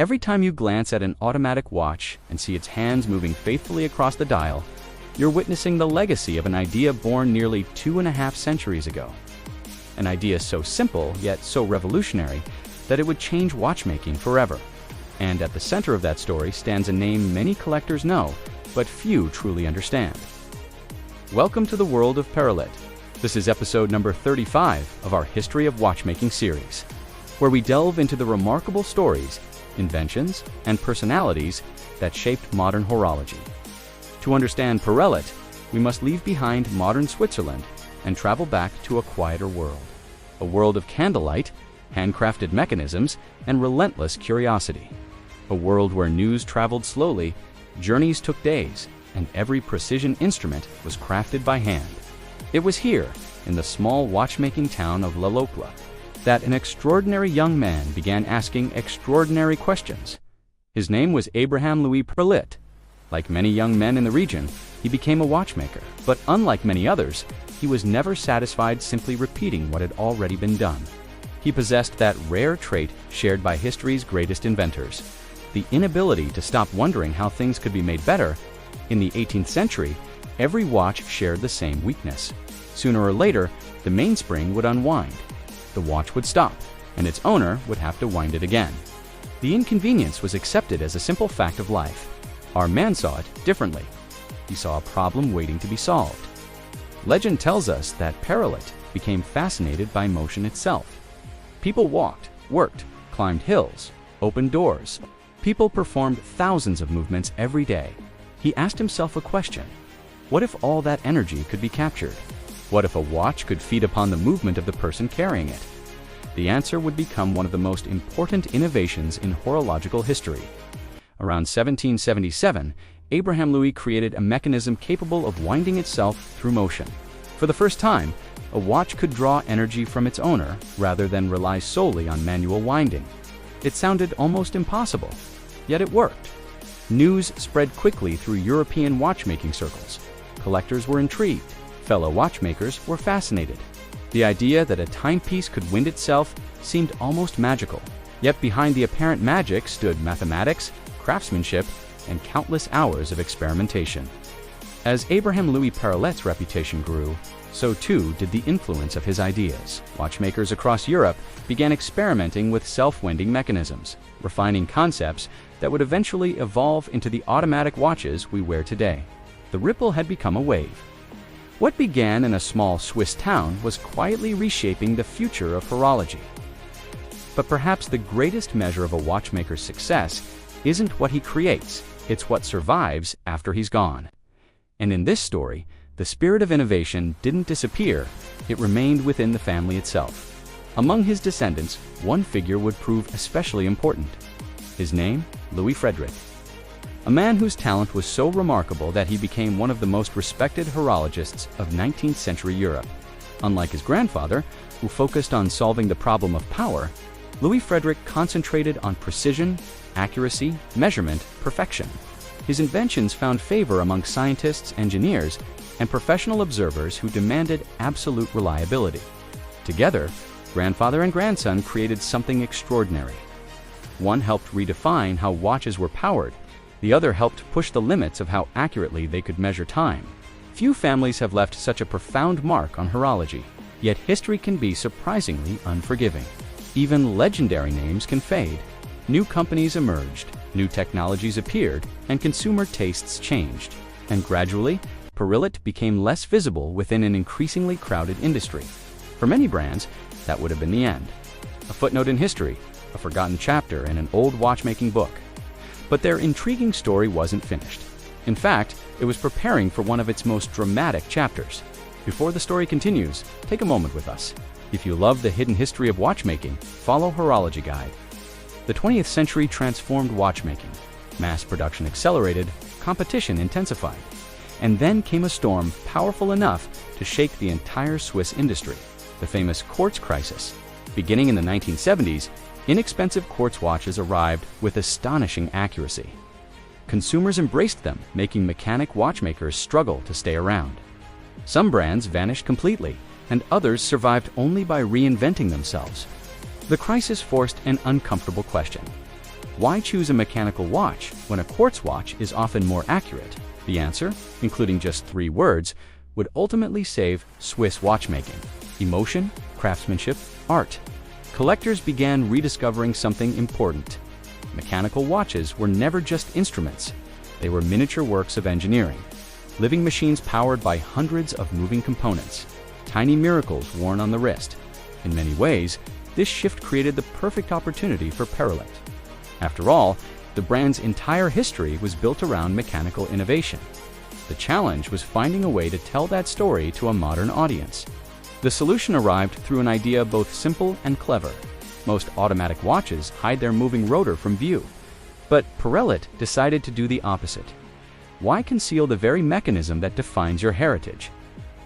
Every time you glance at an automatic watch and see its hands moving faithfully across the dial, you're witnessing the legacy of an idea born nearly 2.5 centuries ago. An idea so simple, yet so revolutionary, that it would change watchmaking forever. And at the center of that story stands a name many collectors know, but few truly understand. Welcome to the world of Perrelet. This is episode number 35 of our History of Watchmaking series, where we delve into the remarkable stories, inventions, and personalities that shaped modern horology. To understand Perrelet, we must leave behind modern Switzerland and travel back to a quieter world. A world of candlelight, handcrafted mechanisms, and relentless curiosity. A world where news traveled slowly, journeys took days, and every precision instrument was crafted by hand. It was here, in the small watchmaking town of La Locla, that an extraordinary young man began asking extraordinary questions. His name was Abraham Louis Perrelet. Like many young men in the region, he became a watchmaker, but unlike many others, he was never satisfied simply repeating what had already been done. He possessed that rare trait shared by history's greatest inventors, the inability to stop wondering how things could be made better. In the 18th century, every watch shared the same weakness. Sooner or later, the mainspring would unwind. The watch would stop, and its owner would have to wind it again. The inconvenience was accepted as a simple fact of life. Our man saw it differently. He saw a problem waiting to be solved. Legend tells us that Perrelet became fascinated by motion itself. People walked, worked, climbed hills, opened doors. People performed thousands of movements every day. He asked himself a question. What if all that energy could be captured? What if a watch could feed upon the movement of the person carrying it? The answer would become one of the most important innovations in horological history. Around 1777, Abraham Louis created a mechanism capable of winding itself through motion. For the first time, a watch could draw energy from its owner rather than rely solely on manual winding. It sounded almost impossible, yet it worked. News spread quickly through European watchmaking circles. Collectors were intrigued. Fellow watchmakers were fascinated. The idea that a timepiece could wind itself seemed almost magical. Yet behind the apparent magic stood mathematics, craftsmanship, and countless hours of experimentation. As Abraham Louis Perrelet's reputation grew, so too did the influence of his ideas. Watchmakers across Europe began experimenting with self-winding mechanisms, refining concepts that would eventually evolve into the automatic watches we wear today. The ripple had become a wave. What began in a small Swiss town was quietly reshaping the future of horology. But perhaps the greatest measure of a watchmaker's success isn't what he creates, it's what survives after he's gone. And in this story, the spirit of innovation didn't disappear, it remained within the family itself. Among his descendants, one figure would prove especially important. His name, Louis Frederick. A man whose talent was so remarkable that he became one of the most respected horologists of 19th century Europe. Unlike his grandfather, who focused on solving the problem of power, Louis Frederick concentrated on precision, accuracy, measurement, perfection. His inventions found favor among scientists, engineers, and professional observers who demanded absolute reliability. Together, grandfather and grandson created something extraordinary. One helped redefine how watches were powered. The other helped push the limits of how accurately they could measure time. Few families have left such a profound mark on horology, yet history can be surprisingly unforgiving. Even legendary names can fade. New companies emerged, new technologies appeared, and consumer tastes changed. And gradually, Perrelet became less visible within an increasingly crowded industry. For many brands, that would have been the end. A footnote in history, a forgotten chapter in an old watchmaking book. But their intriguing story wasn't finished. In fact, it was preparing for one of its most dramatic chapters. Before the story continues, take a moment with us. If you love the hidden history of watchmaking, follow Horology Guide. The 20th century transformed watchmaking. Mass production accelerated, competition intensified. And then came a storm powerful enough to shake the entire Swiss industry, the famous quartz crisis. Beginning in the 1970s, inexpensive quartz watches arrived with astonishing accuracy. Consumers embraced them, making mechanic watchmakers struggle to stay around. Some brands vanished completely, and others survived only by reinventing themselves. The crisis forced an uncomfortable question. Why choose a mechanical watch when a quartz watch is often more accurate? The answer, including just 3 words, would ultimately save Swiss watchmaking: emotion, craftsmanship, art. Collectors began rediscovering something important. Mechanical watches were never just instruments. They were miniature works of engineering, living machines powered by hundreds of moving components, tiny miracles worn on the wrist. In many ways, this shift created the perfect opportunity for Perrelet. After all, the brand's entire history was built around mechanical innovation. The challenge was finding a way to tell that story to a modern audience. The solution arrived through an idea both simple and clever. Most automatic watches hide their moving rotor from view, but Perrelet decided to do the opposite. Why conceal the very mechanism that defines your heritage?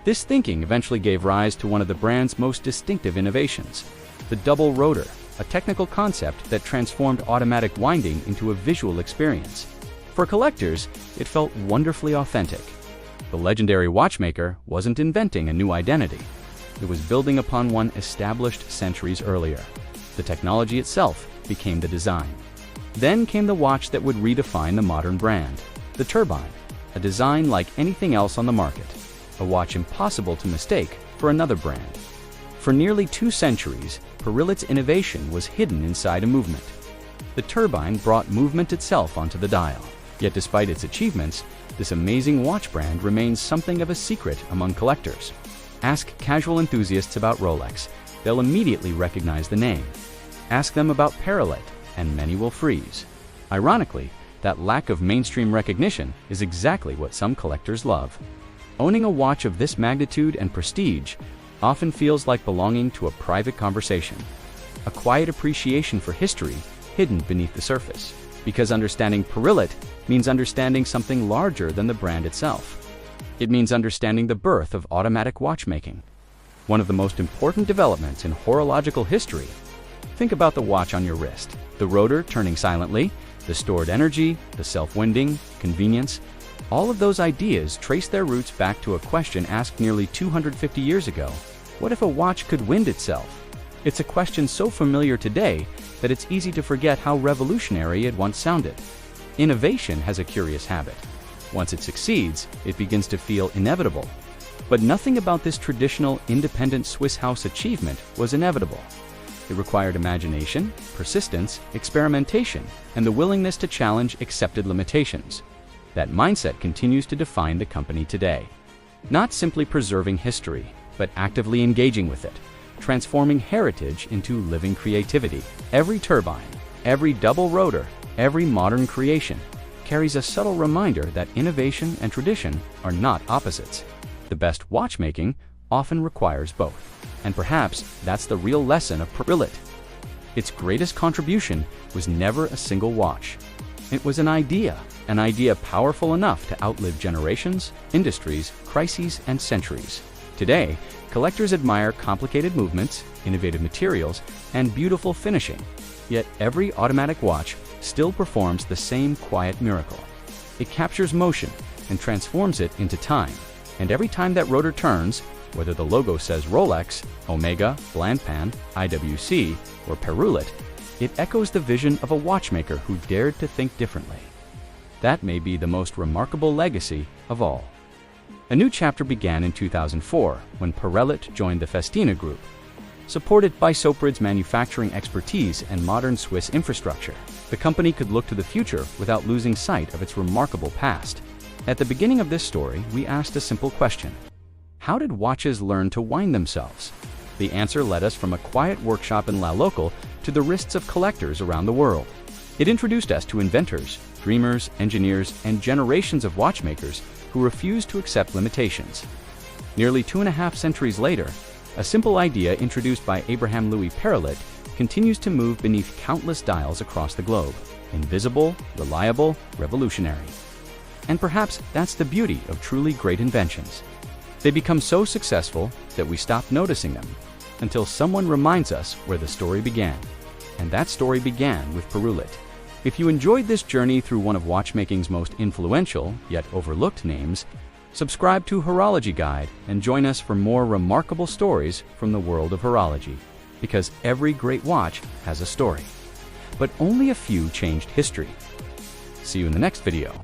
This thinking eventually gave rise to one of the brand's most distinctive innovations: the double rotor, a technical concept that transformed automatic winding into a visual experience. For collectors, it felt wonderfully authentic. The legendary watchmaker wasn't inventing a new identity. It was building upon one established centuries earlier. The technology itself became the design. Then came the watch that would redefine the modern brand: the Turbine, a design like anything else on the market, a watch impossible to mistake for another brand. For nearly 2 centuries, Perrelet's innovation was hidden inside a movement. The Turbine brought movement itself onto the dial. Yet despite its achievements, this amazing watch brand remains something of a secret among collectors. Ask casual enthusiasts about Rolex. They'll immediately recognize the name. Ask them about Perrelet, and many will freeze. Ironically, that lack of mainstream recognition is exactly what some collectors love. Owning a watch of this magnitude and prestige often feels like belonging to a private conversation, a quiet appreciation for history hidden beneath the surface. Because understanding Perrelet means understanding something larger than the brand itself. It means understanding the birth of automatic watchmaking, one of the most important developments in horological history. Think about the watch on your wrist, the rotor turning silently, the stored energy, the self-winding, convenience. All of those ideas trace their roots back to a question asked nearly 250 years ago. What if a watch could wind itself? It's a question so familiar today that it's easy to forget how revolutionary it once sounded. Innovation has a curious habit. Once it succeeds, it begins to feel inevitable. But nothing about this traditional independent Swiss house achievement was inevitable. It required imagination, persistence, experimentation, and the willingness to challenge accepted limitations. That mindset continues to define the company today. Not simply preserving history, but actively engaging with it, transforming heritage into living creativity. Every turbine, every double rotor, every modern creation carries a subtle reminder that innovation and tradition are not opposites. The best watchmaking often requires both. And perhaps that's the real lesson of Perrelet. Its greatest contribution was never a single watch. It was an idea powerful enough to outlive generations, industries, crises, and centuries. Today, collectors admire complicated movements, innovative materials, and beautiful finishing. Yet every automatic watch still performs the same quiet miracle. It captures motion and transforms it into time. And every time that rotor turns, whether the logo says Rolex, Omega, Blancpain, IWC, or Perrelet, it echoes the vision of a watchmaker who dared to think differently. That may be the most remarkable legacy of all. A new chapter began in 2004 when Perrelet joined the Festina Group. Supported by Soprid's manufacturing expertise and modern Swiss infrastructure, the company could look to the future without losing sight of its remarkable past. At the beginning of this story, we asked a simple question: how did watches learn to wind themselves? The answer led us from a quiet workshop in La Local to the wrists of collectors around the world. It introduced us to inventors, dreamers, engineers, and generations of watchmakers who refused to accept limitations. Nearly 2.5 centuries later, a simple idea introduced by Abraham Louis Perrelet continues to move beneath countless dials across the globe. Invisible, reliable, revolutionary. And perhaps that's the beauty of truly great inventions. They become so successful that we stop noticing them until someone reminds us where the story began. And that story began with Perrelet. If you enjoyed this journey through one of watchmaking's most influential, yet overlooked names, subscribe to Horology Guide and join us for more remarkable stories from the world of horology. Because every great watch has a story. but only a few changed history. See you in the next video.